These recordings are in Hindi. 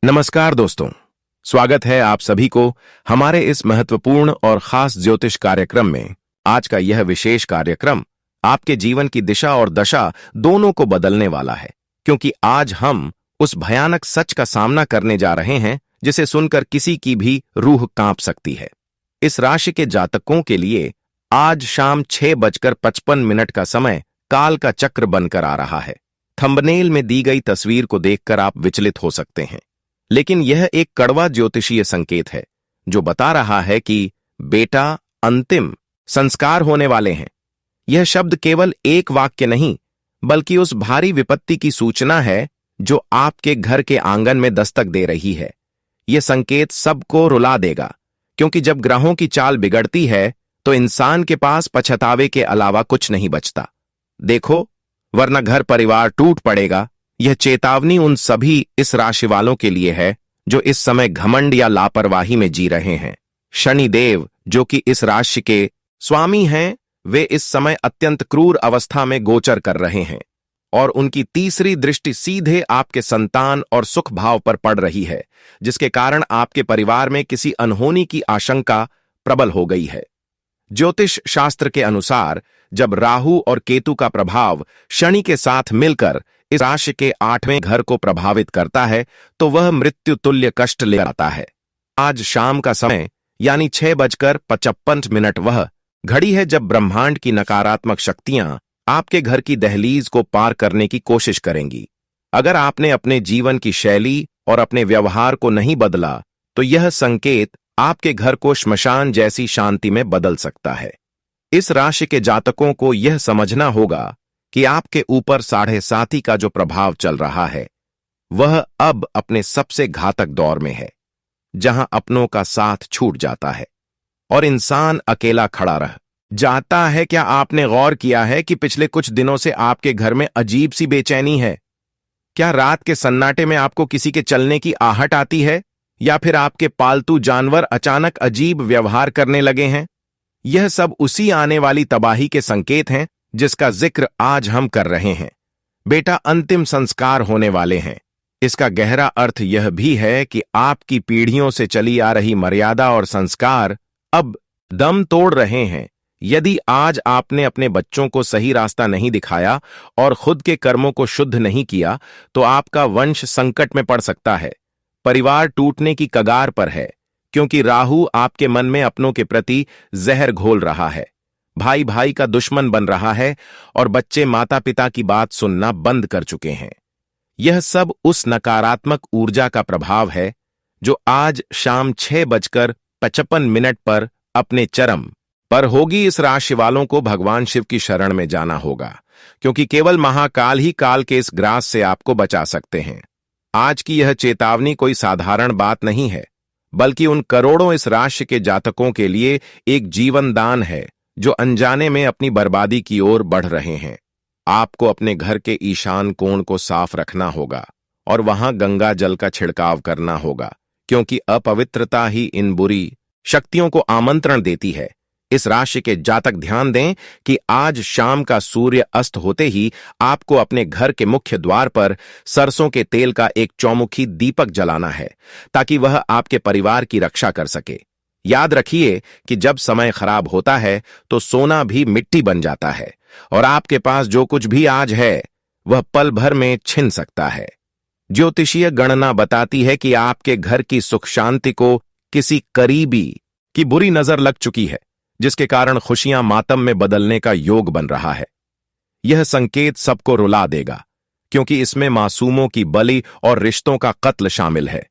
नमस्कार दोस्तों, स्वागत है आप सभी को हमारे इस महत्वपूर्ण और खास ज्योतिष कार्यक्रम में। आज का यह विशेष कार्यक्रम आपके जीवन की दिशा और दशा दोनों को बदलने वाला है, क्योंकि आज हम उस भयानक सच का सामना करने जा रहे हैं जिसे सुनकर किसी की भी रूह कांप सकती है। इस राशि के जातकों के लिए आज शाम 6:55 का समय काल का चक्र बनकर आ रहा है। थंबनेल में दी गई तस्वीर को देखकर आप विचलित हो सकते हैं, लेकिन यह एक कड़वा ज्योतिषीय संकेत है जो बता रहा है कि बेटा, अंतिम संस्कार होने वाले हैं। यह शब्द केवल एक वाक्य नहीं, बल्कि उस भारी विपत्ति की सूचना है जो आपके घर के आंगन में दस्तक दे रही है। यह संकेत सबको रुला देगा, क्योंकि जब ग्रहों की चाल बिगड़ती है तो इंसान के पास पछतावे के अलावा कुछ नहीं बचता। देखो, वरना घर परिवार टूट पड़ेगा। यह चेतावनी उन सभी इस राशि वालों के लिए है जो इस समय घमंड या लापरवाही में जी रहे हैं। शनिदेव, जो कि इस राशि के स्वामी हैं, वे इस समय अत्यंत क्रूर अवस्था में गोचर कर रहे हैं और उनकी तीसरी दृष्टि सीधे आपके संतान और सुख भाव पर पड़ रही है, जिसके कारण आपके परिवार में किसी अनहोनी की आशंका प्रबल हो गई है। ज्योतिष शास्त्र के अनुसार जब राहु और केतु का प्रभाव शनि के साथ मिलकर इस राशि के 8वें घर को प्रभावित करता है तो वह मृत्यु तुल्य कष्ट ले आता है। आज शाम का समय यानी 6:55 वह घड़ी है जब ब्रह्मांड की नकारात्मक शक्तियां आपके घर की दहलीज को पार करने की कोशिश करेंगी। अगर आपने अपने जीवन की शैली और अपने व्यवहार को नहीं बदला तो यह संकेत आपके घर को श्मशान जैसी शांति में बदल सकता है। इस राशि के जातकों को यह समझना होगा कि आपके ऊपर 7.5 का जो प्रभाव चल रहा है वह अब अपने सबसे घातक दौर में है, जहां अपनों का साथ छूट जाता है और इंसान अकेला खड़ा रह जाता है। क्या आपने गौर किया है कि पिछले कुछ दिनों से आपके घर में अजीब सी बेचैनी है? क्या रात के सन्नाटे में आपको किसी के चलने की आहट आती है, या फिर आपके पालतू जानवर अचानक अजीब व्यवहार करने लगे हैं? यह सब उसी आने वाली तबाही के संकेत हैं जिसका जिक्र आज हम कर रहे हैं। बेटा, अंतिम संस्कार होने वाले हैं। इसका गहरा अर्थ यह भी है कि आपकी पीढ़ियों से चली आ रही मर्यादा और संस्कार अब दम तोड़ रहे हैं। यदि आज आपने अपने बच्चों को सही रास्ता नहीं दिखाया और खुद के कर्मों को शुद्ध नहीं किया तो आपका वंश संकट में पड़ सकता है। परिवार टूटने की कगार पर है, क्योंकि राहु आपके मन में अपनों के प्रति जहर घोल रहा है। भाई भाई का दुश्मन बन रहा है और बच्चे माता पिता की बात सुनना बंद कर चुके हैं। यह सब उस नकारात्मक ऊर्जा का प्रभाव है जो आज शाम 6:55 पर अपने चरम पर होगी। इस राशि वालों को भगवान शिव की शरण में जाना होगा, क्योंकि केवल महाकाल ही काल के इस ग्रास से आपको बचा सकते हैं। आज की यह चेतावनी कोई साधारण बात नहीं है, बल्कि उन करोड़ों इस राशि के जातकों के लिए एक जीवन दान है जो अनजाने में अपनी बर्बादी की ओर बढ़ रहे हैं। आपको अपने घर के ईशान कोण को साफ रखना होगा और वहां गंगा जल का छिड़काव करना होगा, क्योंकि अपवित्रता ही इन बुरी शक्तियों को आमंत्रण देती है। इस राशि के जातक ध्यान दें कि आज शाम का सूर्य अस्त होते ही आपको अपने घर के मुख्य द्वार पर सरसों के तेल का एक चौमुखी दीपक जलाना है, ताकि वह आपके परिवार की रक्षा कर सके। याद रखिए कि जब समय खराब होता है तो सोना भी मिट्टी बन जाता है और आपके पास जो कुछ भी आज है वह पल भर में छिन सकता है। ज्योतिषीय गणना बताती है कि आपके घर की सुख शांति को किसी करीबी की बुरी नजर लग चुकी है, जिसके कारण खुशियां मातम में बदलने का योग बन रहा है। यह संकेत सबको रुला देगा, क्योंकि इसमें मासूमों की बलि और रिश्तों का कत्ल शामिल है।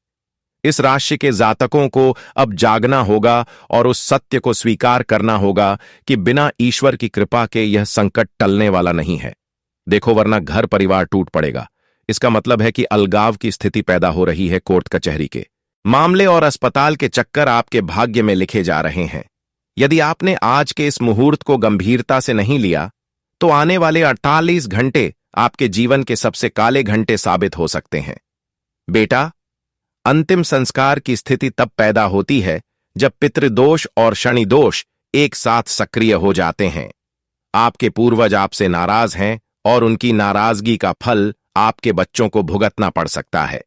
इस राशि के जातकों को अब जागना होगा और उस सत्य को स्वीकार करना होगा कि बिना ईश्वर की कृपा के यह संकट टलने वाला नहीं है। देखो, वरना घर परिवार टूट पड़ेगा। इसका मतलब है कि अलगाव की स्थिति पैदा हो रही है। कोर्ट कचहरी के मामले और अस्पताल के चक्कर आपके भाग्य में लिखे जा रहे हैं। यदि आपने आज के इस मुहूर्त को गंभीरता से नहीं लिया तो आने वाले 48 घंटे आपके जीवन के सबसे काले घंटे साबित हो सकते हैं। बेटा, अंतिम संस्कार की स्थिति तब पैदा होती है जब पितृदोष और शनि दोष एक साथ सक्रिय हो जाते हैं। आपके पूर्वज आपसे नाराज हैं और उनकी नाराजगी का फल आपके बच्चों को भुगतना पड़ सकता है।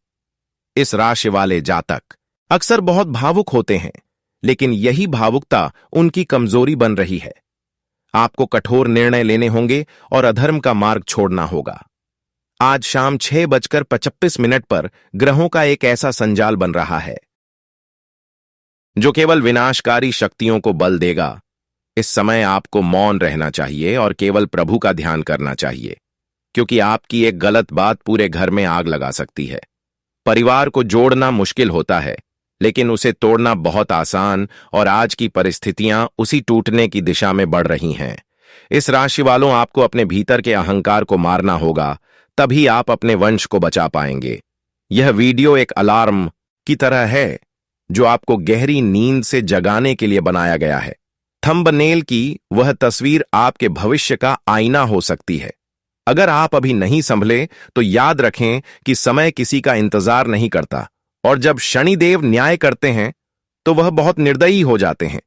इस राशि वाले जातक अक्सर बहुत भावुक होते हैं, लेकिन यही भावुकता उनकी कमजोरी बन रही है। आपको कठोर निर्णय लेने होंगे और अधर्म का मार्ग छोड़ना होगा। आज शाम 6:25 पर ग्रहों का एक ऐसा संजाल बन रहा है जो केवल विनाशकारी शक्तियों को बल देगा। इस समय आपको मौन रहना चाहिए और केवल प्रभु का ध्यान करना चाहिए, क्योंकि आपकी एक गलत बात पूरे घर में आग लगा सकती है। परिवार को जोड़ना मुश्किल होता है, लेकिन उसे तोड़ना बहुत आसान, और आज की परिस्थितियां उसी टूटने की दिशा में बढ़ रही हैं। इस राशि वालों, आपको अपने भीतर के अहंकार को मारना होगा, तभी आप अपने वंश को बचा पाएंगे। यह वीडियो एक अलार्म की तरह है जो आपको गहरी नींद से जगाने के लिए बनाया गया है। थंबनेल की वह तस्वीर आपके भविष्य का आईना हो सकती है। अगर आप अभी नहीं संभले तो याद रखें कि समय किसी का इंतजार नहीं करता, और जब शनिदेव न्याय करते हैं तो वह बहुत निर्दयी हो जाते हैं।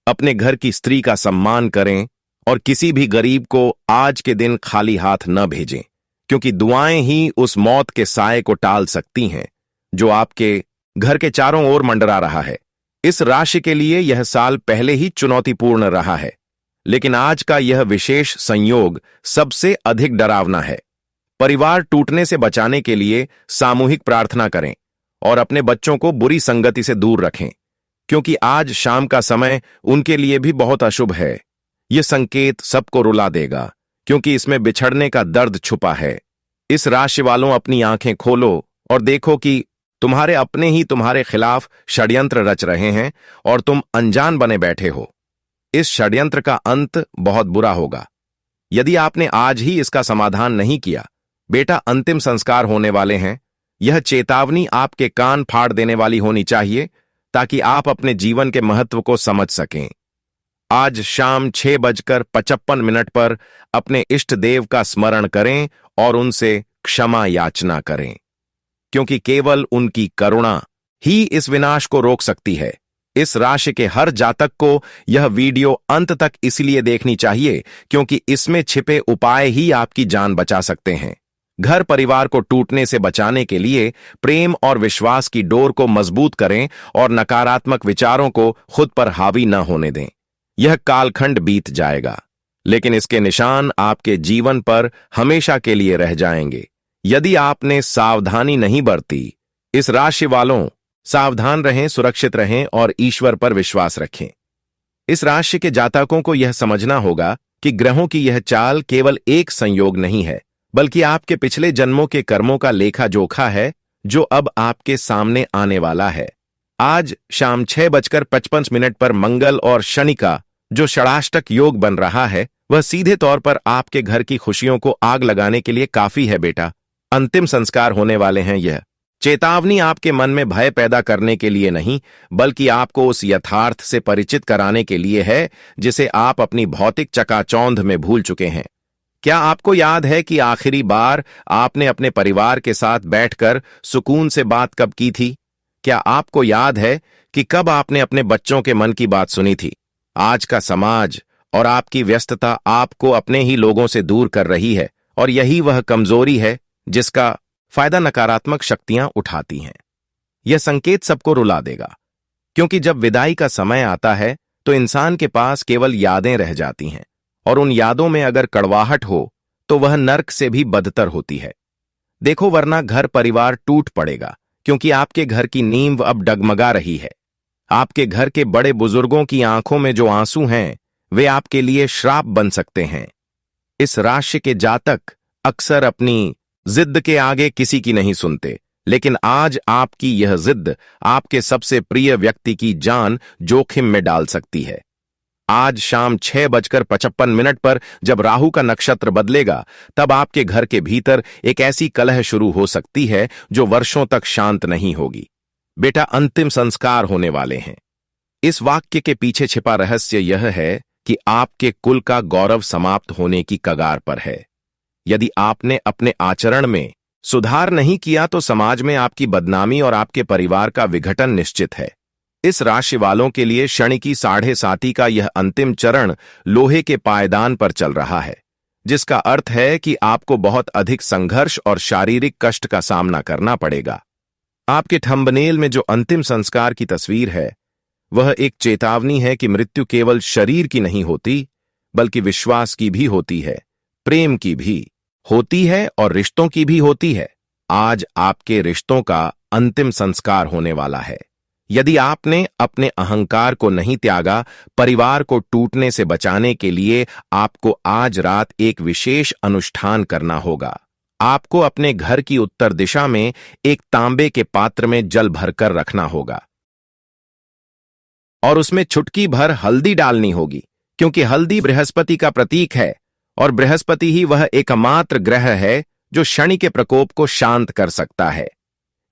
अपने घर की स्त्री का सम्मान करें और किसी भी गरीब को आज के दिन खाली हाथ न भेजें, क्योंकि दुआएं ही उस मौत के साए को टाल सकती हैं जो आपके घर के चारों ओर मंडरा रहा है। इस राशि के लिए यह साल पहले ही चुनौतीपूर्ण रहा है, लेकिन आज का यह विशेष संयोग सबसे अधिक डरावना है। परिवार टूटने से बचाने के लिए सामूहिक प्रार्थना करें और अपने बच्चों को बुरी संगति से दूर रखें, क्योंकि आज शाम का समय उनके लिए भी बहुत अशुभ है। यह संकेत सबको रुला देगा, क्योंकि इसमें बिछड़ने का दर्द छुपा है। इस राशि वालों, अपनी आंखें खोलो और देखो कि तुम्हारे अपने ही तुम्हारे खिलाफ षड्यंत्र रच रहे हैं और तुम अनजान बने बैठे हो। इस षड्यंत्र का अंत बहुत बुरा होगा यदि आपने आज ही इसका समाधान नहीं किया। बेटा, अंतिम संस्कार होने वाले हैं। यह चेतावनी आपके कान फाड़ देने वाली होनी चाहिए, ताकि आप अपने जीवन के महत्व को समझ सकें। आज शाम 6:55 पर अपने इष्ट देव का स्मरण करें और उनसे क्षमा याचना करें, क्योंकि केवल उनकी करुणा ही इस विनाश को रोक सकती है। इस राशि के हर जातक को यह वीडियो अंत तक इसलिए देखनी चाहिए क्योंकि इसमें छिपे उपाय ही आपकी जान बचा सकते हैं। घर परिवार को टूटने से बचाने के लिए प्रेम और विश्वास की डोर को मजबूत करें और नकारात्मक विचारों को खुद पर हावी न होने दें। यह कालखंड बीत जाएगा, लेकिन इसके निशान आपके जीवन पर हमेशा के लिए रह जाएंगे यदि आपने सावधानी नहीं बरती। इस राशि वालों, सावधान रहें, सुरक्षित रहें और ईश्वर पर विश्वास रखें। इस राशि के जातकों को यह समझना होगा कि ग्रहों की यह चाल केवल एक संयोग नहीं है, बल्कि आपके पिछले जन्मों के कर्मों का लेखा जोखा है जो अब आपके सामने आने वाला है। आज शाम 6:55 पर मंगल और शनि का जो षडाष्टक योग बन रहा है, वह सीधे तौर पर आपके घर की खुशियों को आग लगाने के लिए काफी है। बेटा, अंतिम संस्कार होने वाले हैं। यह चेतावनी आपके मन में भय पैदा करने के लिए नहीं, बल्कि आपको उस यथार्थ से परिचित कराने के लिए है जिसे आप अपनी भौतिक चकाचौंध में भूल चुके हैं। क्या आपको याद है कि आखिरी बार आपने अपने परिवार के साथ बैठकर सुकून से बात कब की थी? क्या आपको याद है कि कब आपने अपने बच्चों के मन की बात सुनी थी? आज का समाज और आपकी व्यस्तता आपको अपने ही लोगों से दूर कर रही है, और यही वह कमजोरी है जिसका फायदा नकारात्मक शक्तियां उठाती हैं। यह संकेत सबको रुला देगा, क्योंकि जब विदाई का समय आता है तो इंसान के पास केवल यादें रह जाती हैं, और उन यादों में अगर कड़वाहट हो तो वह नर्क से भी बदतर होती है। देखो, वरना घर परिवार टूट पड़ेगा, क्योंकि आपके घर की नींव अब डगमगा रही है। आपके घर के बड़े बुजुर्गों की आंखों में जो आंसू हैं, वे आपके लिए श्राप बन सकते हैं। इस राशि के जातक अक्सर अपनी जिद के आगे किसी की नहीं सुनते, लेकिन आज आपकी यह जिद आपके सबसे प्रिय व्यक्ति की जान जोखिम में डाल सकती है। आज शाम 6:55 पर जब राहु का नक्षत्र बदलेगा, तब आपके घर के भीतर एक ऐसी कलह शुरू हो सकती है जो वर्षों तक शांत नहीं होगी। बेटा, अंतिम संस्कार होने वाले हैं। इस वाक्य के पीछे छिपा रहस्य यह है कि आपके कुल का गौरव समाप्त होने की कगार पर है। यदि आपने अपने आचरण में सुधार नहीं किया तो समाज में आपकी बदनामी और आपके परिवार का विघटन निश्चित है। इस राशि वालों के लिए शनि की 7.5 का यह अंतिम चरण लोहे के पायदान पर चल रहा है, जिसका अर्थ है कि आपको बहुत अधिक संघर्ष और शारीरिक कष्ट का सामना करना पड़ेगा। आपके थंबनेल में जो अंतिम संस्कार की तस्वीर है, वह एक चेतावनी है कि मृत्यु केवल शरीर की नहीं होती, बल्कि विश्वास की भी होती है, प्रेम की भी होती है और रिश्तों की भी होती है। आज आपके रिश्तों का अंतिम संस्कार होने वाला है। यदि आपने अपने अहंकार को नहीं त्यागा, परिवार को टूटने से बचाने के लिए आपको आज रात एक विशेष अनुष्ठान करना होगा। आपको अपने घर की उत्तर दिशा में एक तांबे के पात्र में जल भरकर रखना होगा और उसमें चुटकी भर हल्दी डालनी होगी, क्योंकि हल्दी बृहस्पति का प्रतीक है और बृहस्पति ही वह एकमात्र ग्रह है जो शनि के प्रकोप को शांत कर सकता है।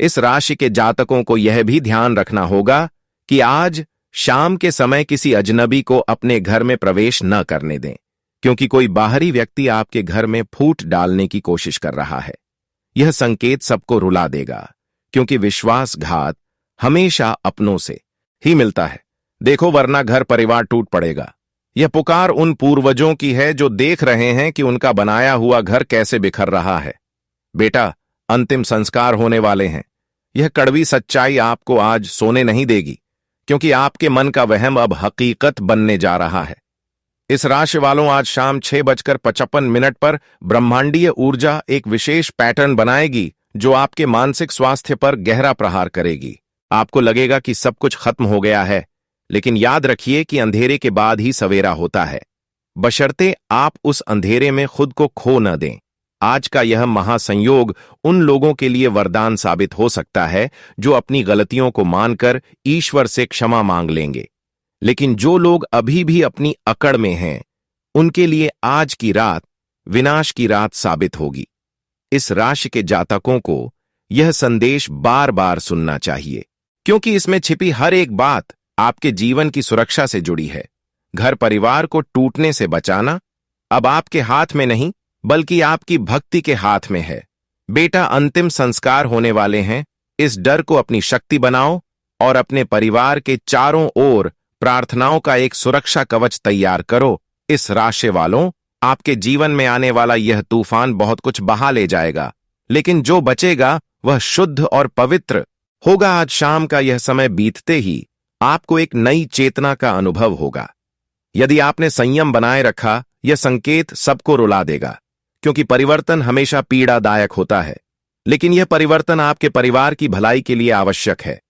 इस राशि के जातकों को यह भी ध्यान रखना होगा कि आज शाम के समय किसी अजनबी को अपने घर में प्रवेश न करने दें, क्योंकि कोई बाहरी व्यक्ति आपके घर में फूट डालने की कोशिश कर रहा है। यह संकेत सबको रुला देगा, क्योंकि विश्वासघात हमेशा अपनों से ही मिलता है। देखो, वरना घर परिवार टूट पड़ेगा। यह पुकार उन पूर्वजों की है जो देख रहे हैं कि उनका बनाया हुआ घर कैसे बिखर रहा है। बेटा, अंतिम संस्कार होने वाले हैं। यह कड़वी सच्चाई आपको आज सोने नहीं देगी, क्योंकि आपके मन का वहम अब हकीकत बनने जा रहा है। इस राशि वालों, आज शाम 6:55 पर ब्रह्मांडीय ऊर्जा एक विशेष पैटर्न बनाएगी जो आपके मानसिक स्वास्थ्य पर गहरा प्रहार करेगी। आपको लगेगा कि सब कुछ खत्म हो गया है, लेकिन याद रखिए कि अंधेरे के बाद ही सवेरा होता है, बशर्ते आप उस अंधेरे में खुद को खो न दें। आज का यह महासंयोग उन लोगों के लिए वरदान साबित हो सकता है जो अपनी गलतियों को मानकर ईश्वर से क्षमा मांग लेंगे, लेकिन जो लोग अभी भी अपनी अकड़ में हैं, उनके लिए आज की रात विनाश की रात साबित होगी। इस राशि के जातकों को यह संदेश बार बार सुनना चाहिए, क्योंकि इसमें छिपी हर एक बात आपके जीवन की सुरक्षा से जुड़ी है। घर परिवार को टूटने से बचाना अब आपके हाथ में नहीं, बल्कि आपकी भक्ति के हाथ में है। बेटा, अंतिम संस्कार होने वाले हैं। इस डर को अपनी शक्ति बनाओ और अपने परिवार के चारों ओर प्रार्थनाओं का एक सुरक्षा कवच तैयार करो। इस राशि वालों, आपके जीवन में आने वाला यह तूफान बहुत कुछ बहा ले जाएगा, लेकिन जो बचेगा वह शुद्ध और पवित्र होगा। आज शाम का यह समय बीतते ही आपको एक नई चेतना का अनुभव होगा। यदि आपने संयम बनाए रखा, यह संकेत सबको रुला देगा, क्योंकि परिवर्तन हमेशा पीड़ादायक होता है, लेकिन यह परिवर्तन आपके परिवार की भलाई के लिए आवश्यक है।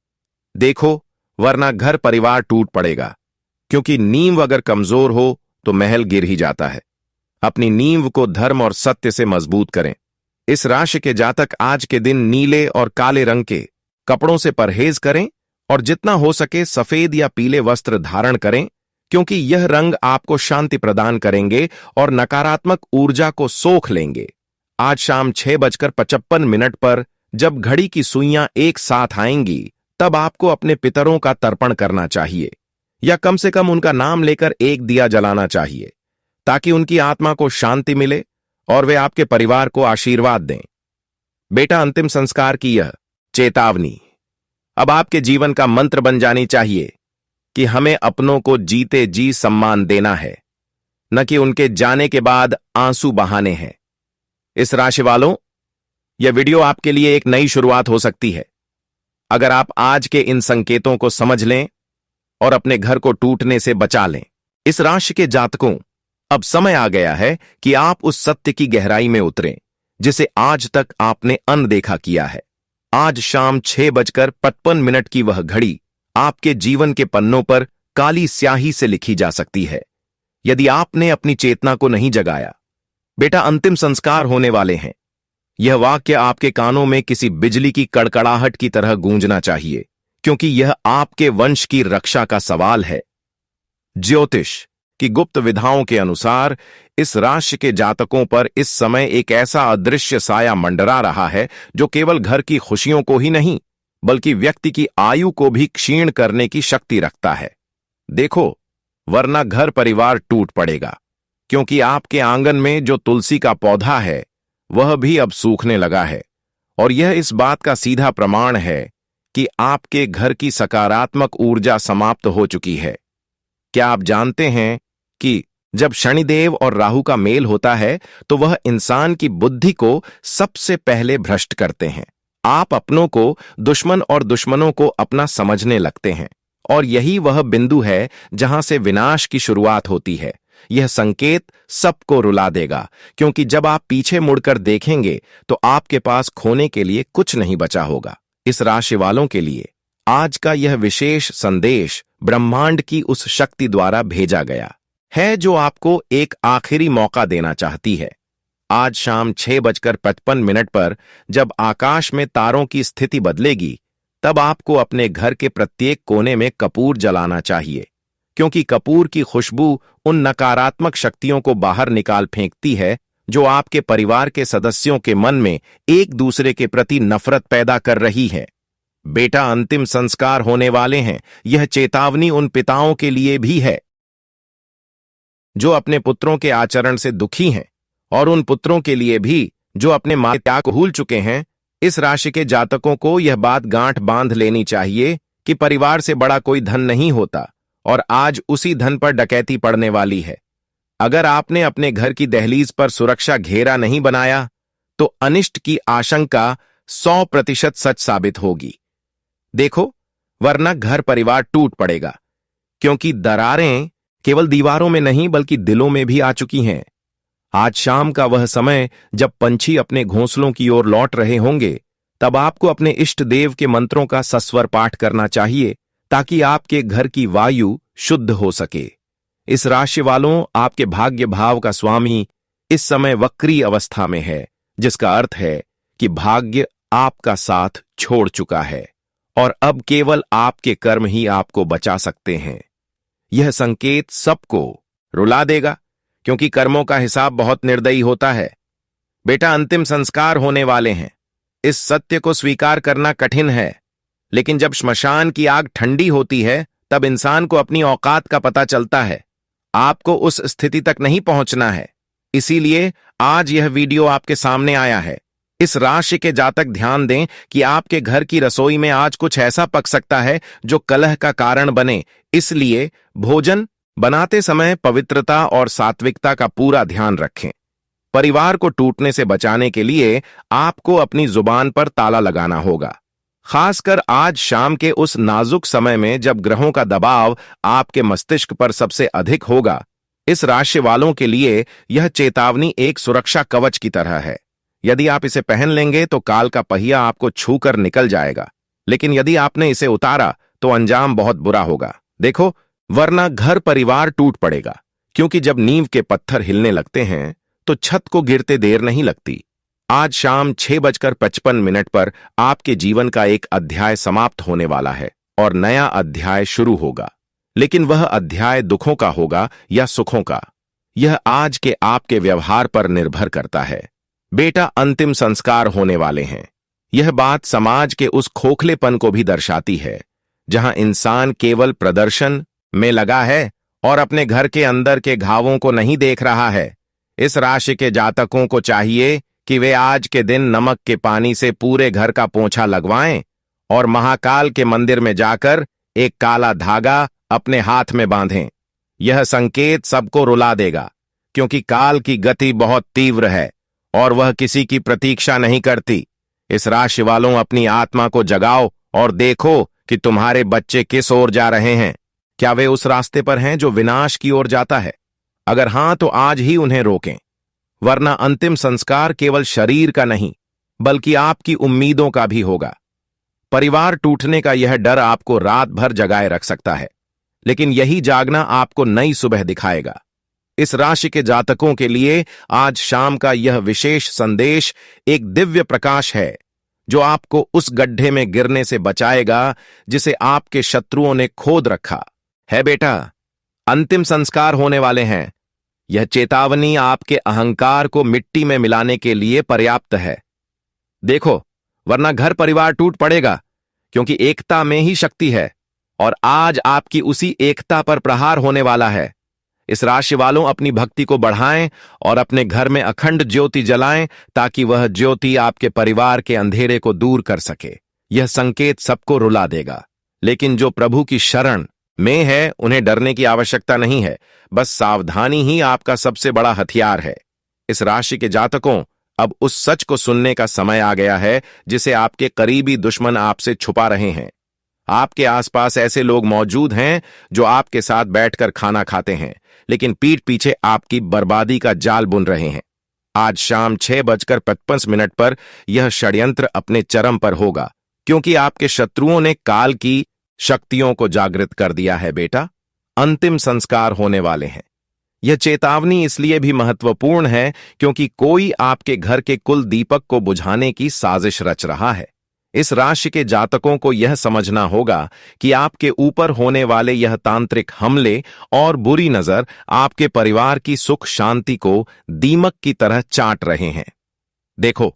देखो, वरना घर परिवार टूट पड़ेगा, क्योंकि नींव अगर कमजोर हो तो महल गिर ही जाता है। अपनी नींव को धर्म और सत्य से मजबूत करें। इस राशि के जातक आज के दिन नीले और काले रंग के कपड़ों से परहेज करें और जितना हो सके सफेद या पीले वस्त्र धारण करें, क्योंकि यह रंग आपको शांति प्रदान करेंगे और नकारात्मक ऊर्जा को सोख लेंगे। आज शाम 6:55 पर जब घड़ी की सुइयां एक साथ आएंगी, तब आपको अपने पितरों का तर्पण करना चाहिए, या कम से कम उनका नाम लेकर एक दिया जलाना चाहिए, ताकि उनकी आत्मा को शांति मिले और वे आपके परिवार को आशीर्वाद दें। बेटा, अंतिम संस्कार की यह चेतावनी अब आपके जीवन का मंत्र बन जानी चाहिए कि हमें अपनों को जीते जी सम्मान देना है, न कि उनके जाने के बाद आंसू बहाने हैं। इस राशि वालों, यह वीडियो आपके लिए एक नई शुरुआत हो सकती है। अगर आप आज के इन संकेतों को समझ लें और अपने घर को टूटने से बचा लें। इस राशि के जातकों, अब समय आ गया है कि आप उस सत्य की गहराई में उतरें जिसे आज तक आपने अनदेखा किया है। आज शाम 6:55 की वह घड़ी आपके जीवन के पन्नों पर काली स्याही से लिखी जा सकती है, यदि आपने अपनी चेतना को नहीं जगाया। बेटा, अंतिम संस्कार होने वाले हैं। यह वाक्य आपके कानों में किसी बिजली की कड़कड़ाहट की तरह गूंजना चाहिए, क्योंकि यह आपके वंश की रक्षा का सवाल है। ज्योतिष की गुप्त विधाओं के अनुसार इस राशि के जातकों पर इस समय एक ऐसा अदृश्य साया मंडरा रहा है जो केवल घर की खुशियों को ही नहीं, बल्कि व्यक्ति की आयु को भी क्षीण करने की शक्ति रखता है। देखो, वरना घर परिवार टूट पड़ेगा, क्योंकि आपके आंगन में जो तुलसी का पौधा है वह भी अब सूखने लगा है, और यह इस बात का सीधा प्रमाण है कि आपके घर की सकारात्मक ऊर्जा समाप्त हो चुकी है। क्या आप जानते हैं कि जब शनिदेव और राहु का मेल होता है तो वह इंसान की बुद्धि को सबसे पहले भ्रष्ट करते हैं। आप अपनों को दुश्मन और दुश्मनों को अपना समझने लगते हैं, और यही वह बिंदु है जहां से विनाश की शुरुआत होती है। यह संकेत सबको रुला देगा, क्योंकि जब आप पीछे मुड़कर देखेंगे तो आपके पास खोने के लिए कुछ नहीं बचा होगा। इस राशि वालों के लिए आज का यह विशेष संदेश ब्रह्मांड की उस शक्ति द्वारा भेजा गया है जो आपको एक आखिरी मौका देना चाहती है। आज शाम 6:55 पर जब आकाश में तारों की स्थिति बदलेगी, तब आपको अपने घर के प्रत्येक कोने में कपूर जलाना चाहिए, क्योंकि कपूर की खुशबू उन नकारात्मक शक्तियों को बाहर निकाल फेंकती है जो आपके परिवार के सदस्यों के मन में एक दूसरे के प्रति नफरत पैदा कर रही है। बेटा, अंतिम संस्कार होने वाले हैं। यह चेतावनी उन पिताओं के लिए भी है जो अपने पुत्रों के आचरण से दुखी हैं, और उन पुत्रों के लिए भी जो अपने माता पिता को भूल चुके हैं। इस राशि के जातकों को यह बात गांठ बांध लेनी चाहिए कि परिवार से बड़ा कोई धन नहीं होता, और आज उसी धन पर डकैती पड़ने वाली है। अगर आपने अपने घर की दहलीज पर सुरक्षा घेरा नहीं बनाया, तो अनिष्ट की आशंका 100% सच साबित होगी। देखो, वरना घर परिवार टूट पड़ेगा, क्योंकि दरारें केवल दीवारों में नहीं बल्कि दिलों में भी आ चुकी हैं। आज शाम का वह समय जब पंछी अपने घोंसलों की ओर लौट रहे होंगे, तब आपको अपने इष्ट देव के मंत्रों का सस्वर पाठ करना चाहिए, ताकि आपके घर की वायु शुद्ध हो सके। इस राशि वालों, आपके भाग्य भाव का स्वामी इस समय वक्री अवस्था में है, जिसका अर्थ है कि भाग्य आपका साथ छोड़ चुका है और अब केवल आपके कर्म ही आपको बचा सकते हैं। यह संकेत सबको रुला देगा, क्योंकि कर्मों का हिसाब बहुत निर्दयी होता है। बेटा, अंतिम संस्कार होने वाले हैं। इस सत्य को स्वीकार करना कठिन है, लेकिन जब श्मशान की आग ठंडी होती है, तब इंसान को अपनी औकात का पता चलता है। आपको उस स्थिति तक नहीं पहुंचना है, इसीलिए आज यह वीडियो आपके सामने आया है। इस राशि के जातक ध्यान दें कि आपके घर की रसोई में आज कुछ ऐसा पक सकता है जो कलह का कारण बने, इसलिए भोजन बनाते समय पवित्रता और सात्विकता का पूरा ध्यान रखें। परिवार को टूटने से बचाने के लिए आपको अपनी जुबान पर ताला लगाना होगा, खासकर आज शाम के उस नाजुक समय में जब ग्रहों का दबाव आपके मस्तिष्क पर सबसे अधिक होगा। इस राशि वालों के लिए यह चेतावनी एक सुरक्षा कवच की तरह है। यदि आप इसे पहन लेंगे तो काल का पहिया आपको छूकर निकल जाएगा, लेकिन यदि आपने इसे उतारा तो अंजाम बहुत बुरा होगा। देखो, वरना घर परिवार टूट पड़ेगा, क्योंकि जब नींव के पत्थर हिलने लगते हैं तो छत को गिरते देर नहीं लगती। आज शाम 6:55 पर आपके जीवन का एक अध्याय समाप्त होने वाला है और नया अध्याय शुरू होगा, लेकिन वह अध्याय दुखों का होगा या सुखों का, यह आज के आपके व्यवहार पर निर्भर करता है। बेटा, अंतिम संस्कार होने वाले हैं। यह बात समाज के उस खोखलेपन को भी दर्शाती है जहां इंसान केवल प्रदर्शन में लगा है और अपने घर के अंदर के घावों को नहीं देख रहा है। इस राशि के जातकों को चाहिए कि वे आज के दिन नमक के पानी से पूरे घर का पोंछा लगवाएं और महाकाल के मंदिर में जाकर एक काला धागा अपने हाथ में बांधें। यह संकेत सबको रुला देगा, क्योंकि काल की गति बहुत तीव्र है और वह किसी की प्रतीक्षा नहीं करती। इस राशि वालों, अपनी आत्मा को जगाओ और देखो कि तुम्हारे बच्चे किस ओर जा रहे हैं। क्या वे उस रास्ते पर हैं जो विनाश की ओर जाता है? अगर हां, तो आज ही उन्हें रोकें, वरना अंतिम संस्कार केवल शरीर का नहीं बल्कि आपकी उम्मीदों का भी होगा। परिवार टूटने का यह डर आपको रात भर जगाए रख सकता है, लेकिन यही जागना आपको नई सुबह दिखाएगा। इस राशि के जातकों के लिए आज शाम का यह विशेष संदेश एक दिव्य प्रकाश है जो आपको उस गड्ढे में गिरने से बचाएगा जिसे आपके शत्रुओं ने खोद रखा है। बेटा, अंतिम संस्कार होने वाले हैं। यह चेतावनी आपके अहंकार को मिट्टी में मिलाने के लिए पर्याप्त है। देखो, वरना घर परिवार टूट पड़ेगा, क्योंकि एकता में ही शक्ति है और आज आपकी उसी एकता पर प्रहार होने वाला है। इस राशि वालों, अपनी भक्ति को बढ़ाएं और अपने घर में अखंड ज्योति जलाएं, ताकि वह ज्योति आपके परिवार के अंधेरे को दूर कर सके। यह संकेत सबको रुला देगा, लेकिन जो प्रभु की शरण में है उन्हें डरने की आवश्यकता नहीं है। बस सावधानी ही आपका सबसे बड़ा हथियार है। इस राशि के जातकों, अब उस सच को सुनने का समय आ गया है जिसे आपके करीबी दुश्मन आपसे छुपा रहे हैं। आपके आसपास ऐसे लोग मौजूद हैं जो आपके साथ बैठकर खाना खाते हैं, लेकिन पीठ पीछे आपकी बर्बादी का जाल बुन रहे हैं। आज शाम 6:55 पर यह षड्यंत्र अपने चरम पर होगा, क्योंकि आपके शत्रुओं ने काल की शक्तियों को जागृत कर दिया है। बेटा, अंतिम संस्कार होने वाले हैं। यह चेतावनी इसलिए भी महत्वपूर्ण है क्योंकि कोई आपके घर के कुल दीपक को बुझाने की साजिश रच रहा है। इस राशि के जातकों को यह समझना होगा कि आपके ऊपर होने वाले यह तांत्रिक हमले और बुरी नजर आपके परिवार की सुख शांति को दीमक की तरह चाट रहे हैं। देखो,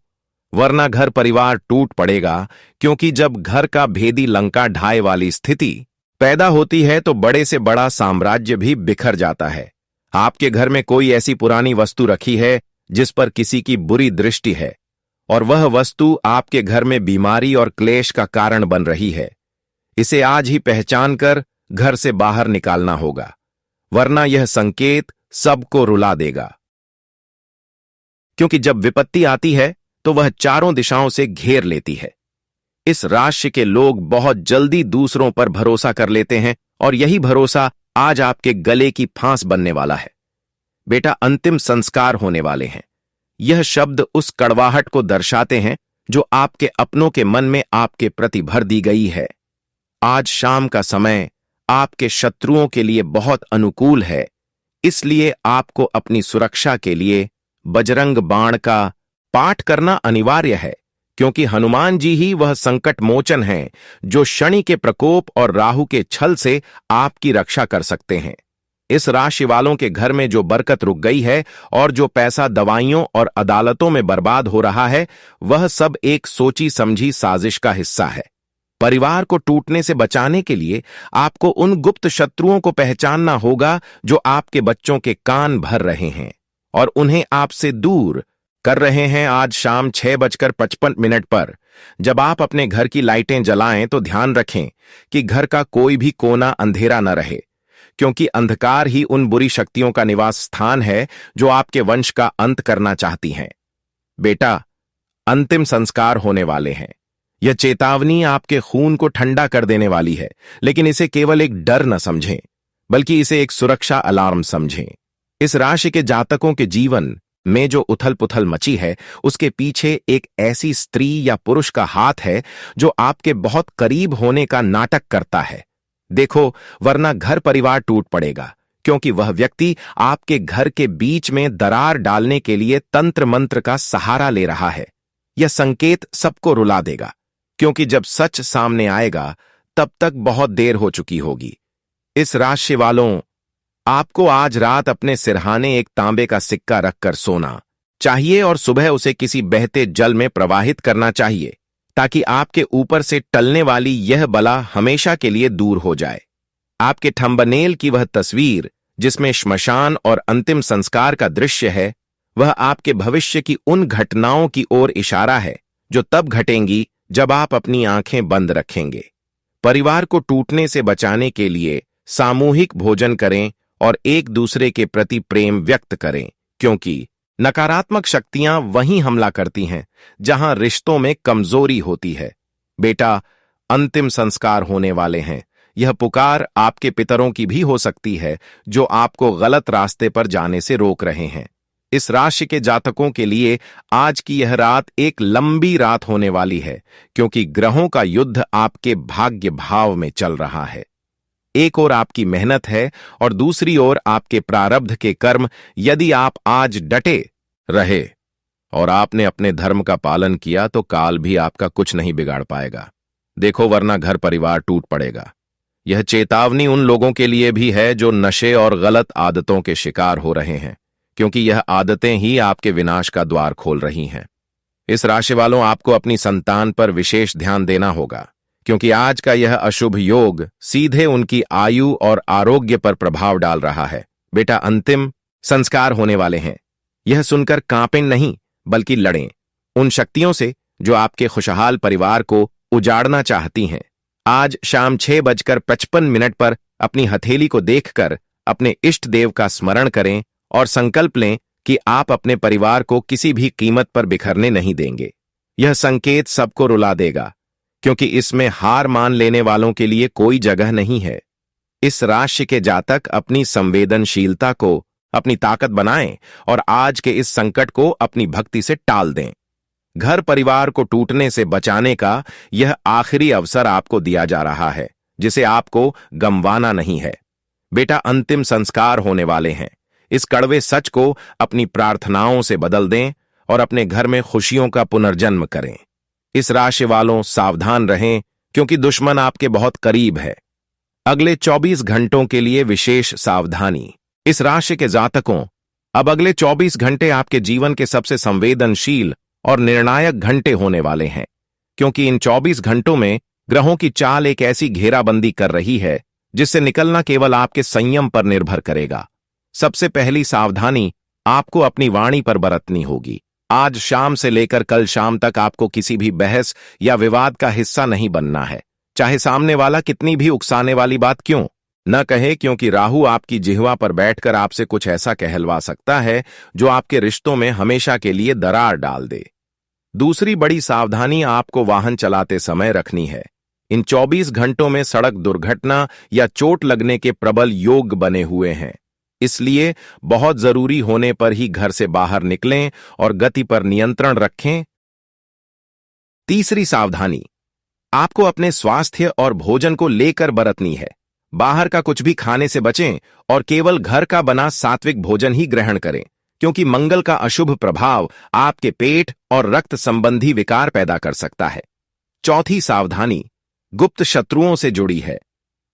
वरना घर परिवार टूट पड़ेगा, क्योंकि जब घर का भेदी लंका ढाए वाली स्थिति पैदा होती है तो बड़े से बड़ा साम्राज्य भी बिखर जाता है। आपके घर में कोई ऐसी पुरानी वस्तु रखी है जिस पर किसी की बुरी दृष्टि है, और वह वस्तु आपके घर में बीमारी और क्लेश का कारण बन रही है। इसे आज ही पहचान कर घर से बाहर निकालना होगा, वरना यह संकेत सबको रुला देगा। क्योंकि जब विपत्ति आती है तो वह चारों दिशाओं से घेर लेती है। इस राशि के लोग बहुत जल्दी दूसरों पर भरोसा कर लेते हैं, और यही भरोसा आज आपके गले की फांस बनने वाला है। बेटा, अंतिम संस्कार होने वाले हैं। यह शब्द उस कड़वाहट को दर्शाते हैं जो आपके अपनों के मन में आपके प्रति भर दी गई है। आज शाम का समय आपके शत्रुओं के लिए बहुत अनुकूल है, इसलिए आपको अपनी सुरक्षा के लिए बजरंग बाण का पाठ करना अनिवार्य है, क्योंकि हनुमान जी ही वह संकट मोचन हैं जो शनि के प्रकोप और राहु के छल से आपकी रक्षा कर सकते हैं। इस राशि वालों के घर में जो बरकत रुक गई है और जो पैसा दवाइयों और अदालतों में बर्बाद हो रहा है, वह सब एक सोची समझी साजिश का हिस्सा है। परिवार को टूटने से बचाने के लिए आपको उन गुप्त शत्रुओं को पहचानना होगा जो आपके बच्चों के कान भर रहे हैं और उन्हें आपसे दूर कर रहे हैं। आज शाम 6:55 पर जब आप अपने घर की लाइटें जलाएं तो ध्यान रखें कि घर का कोई भी कोना अंधेरा न रहे, क्योंकि अंधकार ही उन बुरी शक्तियों का निवास स्थान है जो आपके वंश का अंत करना चाहती हैं। बेटा, अंतिम संस्कार होने वाले हैं। यह चेतावनी आपके खून को ठंडा कर देने वाली है, लेकिन इसे केवल एक डर न समझें, बल्कि इसे एक सुरक्षा अलार्म समझें। इस राशि के जातकों के जीवन में जो उथल पुथल मची है, उसके पीछे एक ऐसी स्त्री या पुरुष का हाथ है जो आपके बहुत करीब होने का नाटक करता है। देखो, वरना घर परिवार टूट पड़ेगा, क्योंकि वह व्यक्ति आपके घर के बीच में दरार डालने के लिए तंत्र मंत्र का सहारा ले रहा है। यह संकेत सबको रुला देगा, क्योंकि जब सच सामने आएगा तब तक बहुत देर हो चुकी होगी। इस राशि वालों, आपको आज रात अपने सिरहाने एक तांबे का सिक्का रखकर सोना चाहिए और सुबह उसे किसी बहते जल में प्रवाहित करना चाहिए, ताकि आपके ऊपर से टलने वाली यह बला हमेशा के लिए दूर हो जाए। आपके थंबनेल की वह तस्वीर जिसमें श्मशान और अंतिम संस्कार का दृश्य है, वह आपके भविष्य की उन घटनाओं की ओर इशारा है जो तब घटेंगी जब आप अपनी आंखें बंद रखेंगे। परिवार को टूटने से बचाने के लिए सामूहिक भोजन करें और एक दूसरे के प्रति प्रेम व्यक्त करें, क्योंकि नकारात्मक शक्तियां वहीं हमला करती हैं जहां रिश्तों में कमजोरी होती है। बेटा, अंतिम संस्कार होने वाले हैं। यह पुकार आपके पितरों की भी हो सकती है जो आपको गलत रास्ते पर जाने से रोक रहे हैं। इस राशि के जातकों के लिए आज की यह रात एक लंबी रात होने वाली है, क्योंकि ग्रहों का युद्ध आपके भाग्य भाव में चल रहा है। एक ओर आपकी मेहनत है और दूसरी ओर आपके प्रारब्ध के कर्म। यदि आप आज डटे रहे और आपने अपने धर्म का पालन किया तो काल भी आपका कुछ नहीं बिगाड़ पाएगा। देखो, वरना घर परिवार टूट पड़ेगा। यह चेतावनी उन लोगों के लिए भी है जो नशे और गलत आदतों के शिकार हो रहे हैं, क्योंकि यह आदतें ही आपके विनाश का द्वार खोल रही हैं। इस राशि वालों, आपको अपनी संतान पर विशेष ध्यान देना होगा, क्योंकि आज का यह अशुभ योग सीधे उनकी आयु और आरोग्य पर प्रभाव डाल रहा है। बेटा, अंतिम संस्कार होने वाले हैं। यह सुनकर कांपें नहीं, बल्कि लड़ें उन शक्तियों से जो आपके खुशहाल परिवार को उजाड़ना चाहती हैं। आज शाम 6:55 पर अपनी हथेली को देखकर अपने इष्ट देव का स्मरण करें और संकल्प लें कि आप अपने परिवार को किसी भी कीमत पर बिखरने नहीं देंगे। यह संकेत सबको रुला देगा, क्योंकि इसमें हार मान लेने वालों के लिए कोई जगह नहीं है। इस राशि के जातक अपनी संवेदनशीलता को अपनी ताकत बनाएं और आज के इस संकट को अपनी भक्ति से टाल दें। घर परिवार को टूटने से बचाने का यह आखिरी अवसर आपको दिया जा रहा है, जिसे आपको गंवाना नहीं है। बेटा, अंतिम संस्कार होने वाले हैं। इस कड़वे सच को अपनी प्रार्थनाओं से बदल दें और अपने घर में खुशियों का पुनर्जन्म करें। इस राशि वालों, सावधान रहें, क्योंकि दुश्मन आपके बहुत करीब है। अगले 24 घंटों के लिए विशेष सावधानी। इस राशि के जातकों, अब अगले 24 घंटे आपके जीवन के सबसे संवेदनशील और निर्णायक घंटे होने वाले हैं, क्योंकि इन 24 घंटों में ग्रहों की चाल एक ऐसी घेराबंदी कर रही है जिससे निकलना केवल आपके संयम पर निर्भर करेगा। सबसे पहली सावधानी आपको अपनी वाणी पर बरतनी होगी। आज शाम से लेकर कल शाम तक आपको किसी भी बहस या विवाद का हिस्सा नहीं बनना है, चाहे सामने वाला कितनी भी उकसाने वाली बात क्यों न कहे, क्योंकि राहु आपकी जिह्वा पर बैठकर आपसे कुछ ऐसा कहलवा सकता है जो आपके रिश्तों में हमेशा के लिए दरार डाल दे। दूसरी बड़ी सावधानी आपको वाहन चलाते समय रखनी है। इन 24 घंटों में सड़क दुर्घटना या चोट लगने के प्रबल योग बने हुए हैं, इसलिए बहुत जरूरी होने पर ही घर से बाहर निकलें और गति पर नियंत्रण रखें। तीसरी सावधानी आपको अपने स्वास्थ्य और भोजन को लेकर बरतनी है। बाहर का कुछ भी खाने से बचें और केवल घर का बना सात्विक भोजन ही ग्रहण करें, क्योंकि मंगल का अशुभ प्रभाव आपके पेट और रक्त संबंधी विकार पैदा कर सकता है। चौथी सावधानी गुप्त शत्रुओं से जुड़ी है।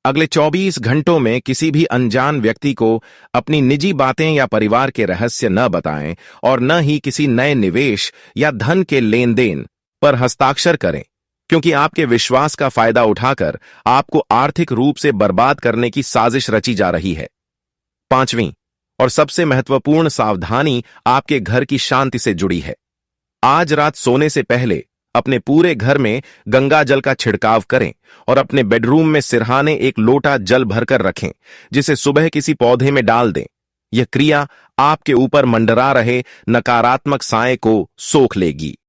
अगले 24 घंटों में किसी भी अनजान व्यक्ति को अपनी निजी बातें या परिवार के रहस्य न बताएं और न ही किसी नए निवेश या धन के लेन देन पर हस्ताक्षर करें, क्योंकि आपके विश्वास का फायदा उठाकर आपको आर्थिक रूप से बर्बाद करने की साजिश रची जा रही है। पांचवीं और सबसे महत्वपूर्ण सावधानी आपके घर की शांति से जुड़ी है। आज रात सोने से पहले अपने पूरे घर में गंगा जल का छिड़काव करें और अपने बेडरूम में सिरहाने एक लोटा जल भरकर रखें, जिसे सुबह किसी पौधे में डाल दें। यह क्रिया आपके ऊपर मंडरा रहे नकारात्मक साए को सोख लेगी।